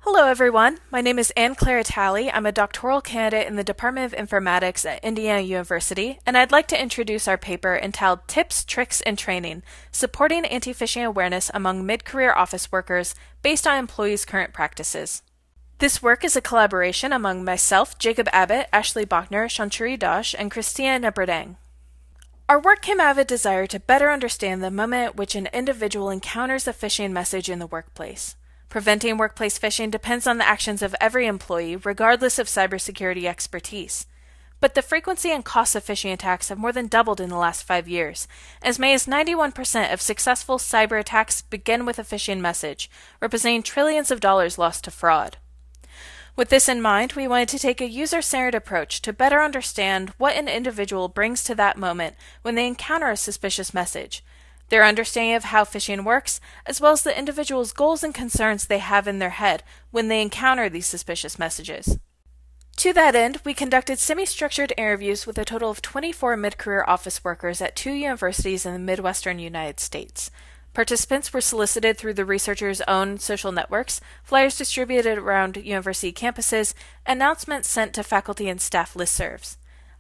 Hello everyone, my name is Clara. I'm a doctoral candidate in the Department of Informatics at Indiana University, and I'd like to introduce our paper entitled Tips, Tricks, and Training, Supporting Anti-Phishing Awareness Among Mid-Career Office Workers based on Employees' Current Practices. This work is a collaboration among myself, Jacob Abbott, Ashley Bochner, Sanchari, and Christena Nippert-Eng. Our work came out of a desire to better understand the moment at which an individual encounters a phishing message in the workplace. Preventing workplace phishing depends on the actions of every employee, regardless of cybersecurity expertise. But the frequency and cost of phishing attacks have more than doubled in the last 5 years. As many as 91% of successful cyber attacks begin with a phishing message, representing trillions of dollars lost to fraud. With this in mind, we wanted to take a user-centered approach to better understand what an individual brings to that moment when they encounter a suspicious message, their understanding of how phishing works, as well as the individual's goals and concerns they have in their head when they encounter these suspicious messages. To that end, we conducted semi-structured interviews with a total of 24 mid-career office workers at 2 universities in the Midwestern United States. Participants were solicited through the researchers' own social networks, flyers distributed around university campuses, announcements sent to faculty and staff listservs.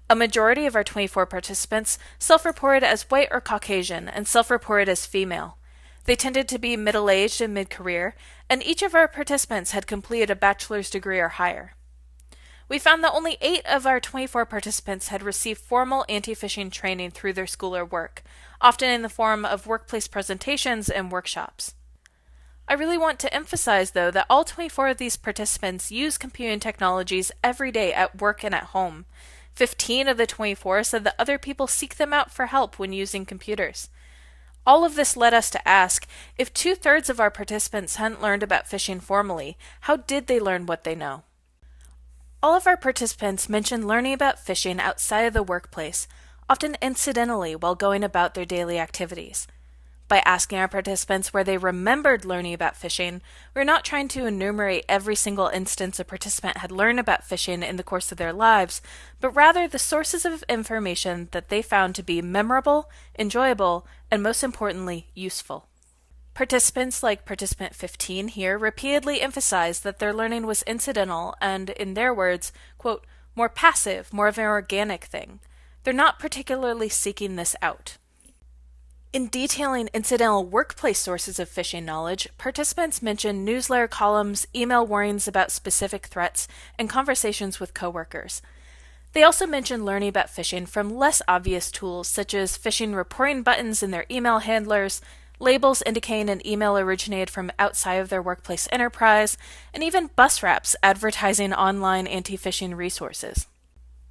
A majority of our 24 participants self-reported as white or Caucasian and self-reported as female. They tended to be middle-aged and mid-career, and each of our participants had completed a bachelor's degree or higher. We found that only 8 of our 24 participants had received formal anti-phishing training through their school or work, often in the form of workplace presentations and workshops. I really want to emphasize, though, that all 24 of these participants use computing technologies every day at work and at home. 15 of the 24 said that other people seek them out for help when using computers. All of this led us to ask, if 2/3 of our participants hadn't learned about phishing formally, how did they learn what they know? All of our participants mentioned learning about phishing outside of the workplace, often incidentally while going about their daily activities. By asking our participants where they remembered learning about phishing, we're not trying to enumerate every single instance a participant had learned about phishing in the course of their lives, but rather the sources of information that they found to be memorable, enjoyable, and most importantly, useful. Participants like participant 15 here repeatedly emphasized that their learning was incidental and, in their words, quote, more passive, more of an organic thing. They're not particularly seeking this out. In detailing incidental workplace sources of phishing knowledge, participants mentioned newsletter columns, email warnings about specific threats, and conversations with coworkers. They also mentioned learning about phishing from less obvious tools such as phishing reporting buttons in their email handlers, labels indicating an email originated from outside of their workplace enterprise, and even bus wraps advertising online anti-phishing resources.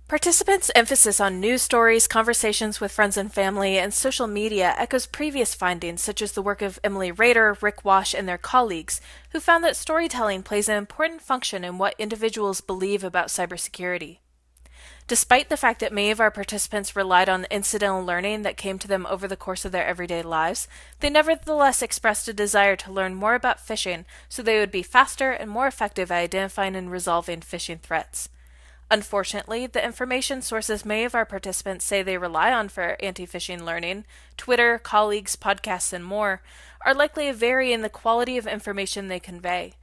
Participants' emphasis on news stories, conversations with friends and family, and social media echoes previous findings such as the work of Emily Rader, Rick Wash, and their colleagues, who found that storytelling plays an important function in what individuals believe about cybersecurity. Despite the fact that many of our participants relied on incidental learning that came to them over the course of their everyday lives, they nevertheless expressed a desire to learn more about phishing so they would be faster and more effective at identifying and resolving phishing threats. Unfortunately, the information sources many of our participants say they rely on for anti-phishing learning, Twitter, colleagues, podcasts, and more, are likely to vary in the quality of information they convey.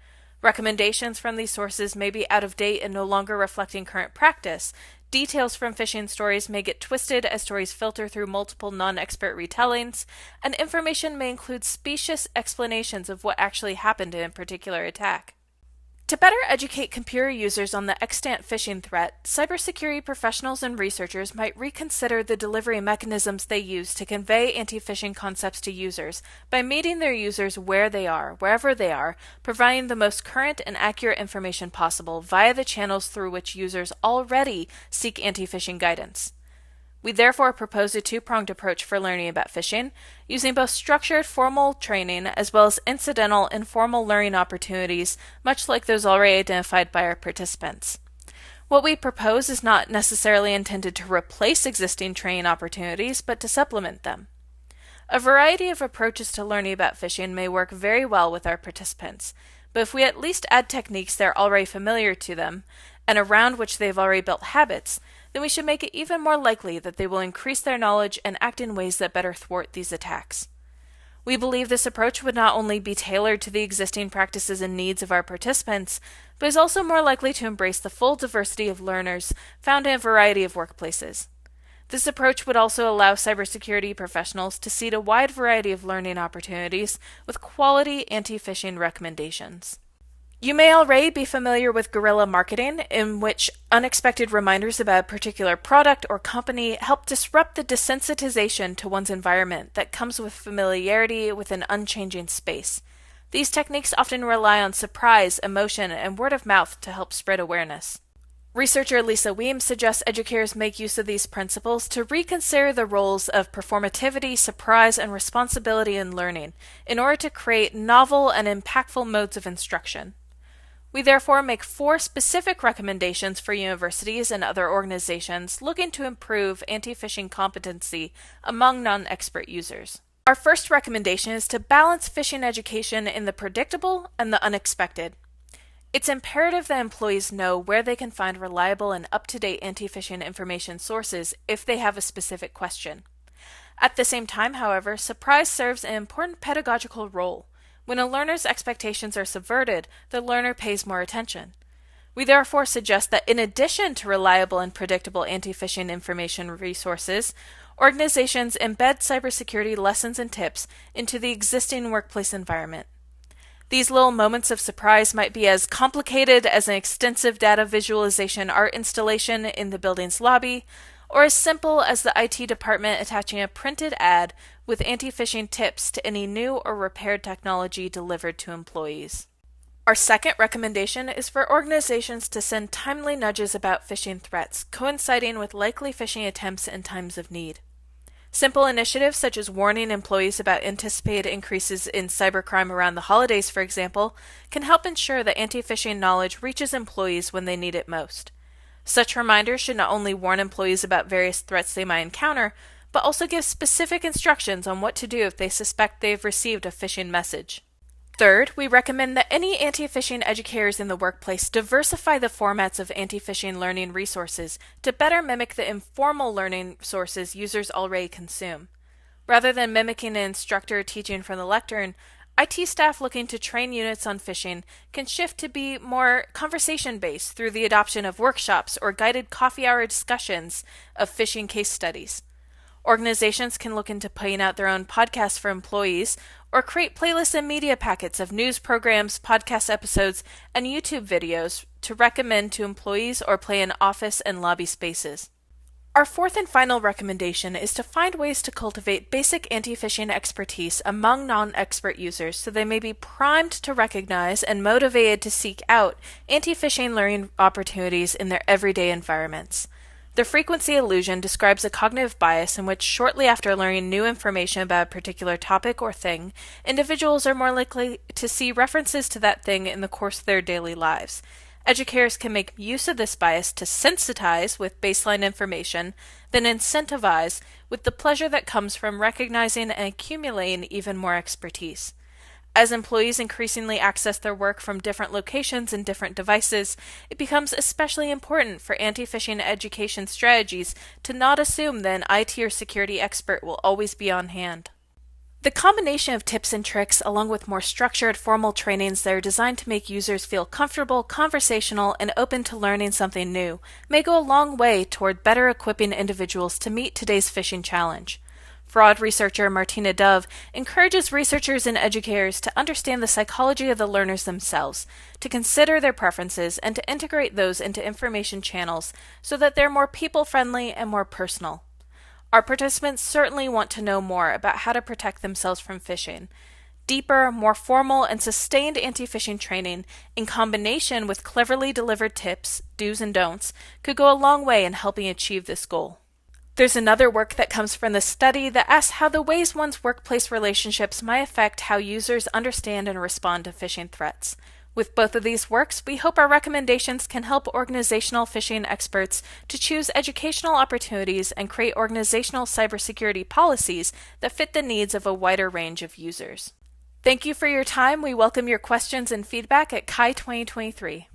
Recommendations from these sources may be out of date and no longer reflecting current practice. Details from phishing stories may get twisted as stories filter through multiple non-expert retellings, and information may include specious explanations of what actually happened in a particular attack. To better educate computer users on the extant phishing threat, cybersecurity professionals and researchers might reconsider the delivery mechanisms they use to convey anti-phishing concepts to users by meeting their users where they are, wherever they are, providing the most current and accurate information possible via the channels through which users already seek anti-phishing guidance. We therefore propose a two-pronged approach for learning about phishing, using both structured formal training as well as incidental informal learning opportunities, much like those already identified by our participants. What we propose is not necessarily intended to replace existing training opportunities, but to supplement them. A variety of approaches to learning about phishing may work very well with our participants, but if we at least add techniques that are already familiar to them, and around which they've already built habits, then we should make it even more likely that they will increase their knowledge and act in ways that better thwart these attacks. We believe this approach would not only be tailored to the existing practices and needs of our participants, but is also more likely to embrace the full diversity of learners found in a variety of workplaces. This approach would also allow cybersecurity professionals to seed a wide variety of learning opportunities with quality anti-phishing recommendations. You may already be familiar with guerrilla marketing, in which unexpected reminders about a particular product or company help disrupt the desensitization to one's environment that comes with familiarity with an unchanging space. These techniques often rely on surprise, emotion, and word of mouth to help spread awareness. Researcher Lisa Weems suggests educators make use of these principles to reconsider the roles of performativity, surprise, and responsibility in learning in order to create novel and impactful modes of instruction. We therefore make 4 specific recommendations for universities and other organizations looking to improve anti-phishing competency among non-expert users. Our first recommendation is to balance phishing education in the predictable and the unexpected. It's imperative that employees know where they can find reliable and up-to-date anti-phishing information sources if they have a specific question. At the same time, however, surprise serves an important pedagogical role. When a learner's expectations are subverted, the learner pays more attention. We therefore suggest that in addition to reliable and predictable anti-phishing information resources, organizations embed cybersecurity lessons and tips into the existing workplace environment. These little moments of surprise might be as complicated as an extensive data visualization art installation in the building's lobby, or as simple as the IT department attaching a printed ad with anti-phishing tips to any new or repaired technology delivered to employees. Our second recommendation is for organizations to send timely nudges about phishing threats, coinciding with likely phishing attempts in times of need. Simple initiatives such as warning employees about anticipated increases in cybercrime around the holidays, for example, can help ensure that anti-phishing knowledge reaches employees when they need it most. Such reminders should not only warn employees about various threats they might encounter, but also give specific instructions on what to do if they suspect they've received a phishing message. Third, we recommend that any anti-phishing educators in the workplace diversify the formats of anti-phishing learning resources to better mimic the informal learning sources users already consume. Rather than mimicking an instructor teaching from the lectern, IT staff looking to train units on phishing can shift to be more conversation-based through the adoption of workshops or guided coffee hour discussions of phishing case studies. Organizations can look into putting out their own podcasts for employees or create playlists and media packets of news programs, podcast episodes, and YouTube videos to recommend to employees or play in office and lobby spaces. Our fourth and final recommendation is to find ways to cultivate basic anti-phishing expertise among non-expert users so they may be primed to recognize and motivated to seek out anti-phishing learning opportunities in their everyday environments. The frequency illusion describes a cognitive bias in which shortly after learning new information about a particular topic or thing, individuals are more likely to see references to that thing in the course of their daily lives. Educators can make use of this bias to sensitize with baseline information, then incentivize with the pleasure that comes from recognizing and accumulating even more expertise. As employees increasingly access their work from different locations and different devices, it becomes especially important for anti-phishing education strategies to not assume that an IT or security expert will always be on hand. The combination of tips and tricks, along with more structured, formal trainings that are designed to make users feel comfortable, conversational, and open to learning something new, may go a long way toward better equipping individuals to meet today's phishing challenge. Fraud researcher Martina Dove encourages researchers and educators to understand the psychology of the learners themselves, to consider their preferences, and to integrate those into information channels so that they're more people-friendly and more personal. Our participants certainly want to know more about how to protect themselves from phishing. Deeper, more formal, and sustained anti-phishing training, in combination with cleverly delivered tips, do's and don'ts, could go a long way in helping achieve this goal. There's another work that comes from the study that asks how the ways one's workplace relationships might affect how users understand and respond to phishing threats. With both of these works, we hope our recommendations can help organizational phishing experts to choose educational opportunities and create organizational cybersecurity policies that fit the needs of a wider range of users. Thank you for your time. We welcome your questions and feedback at CHI 2023.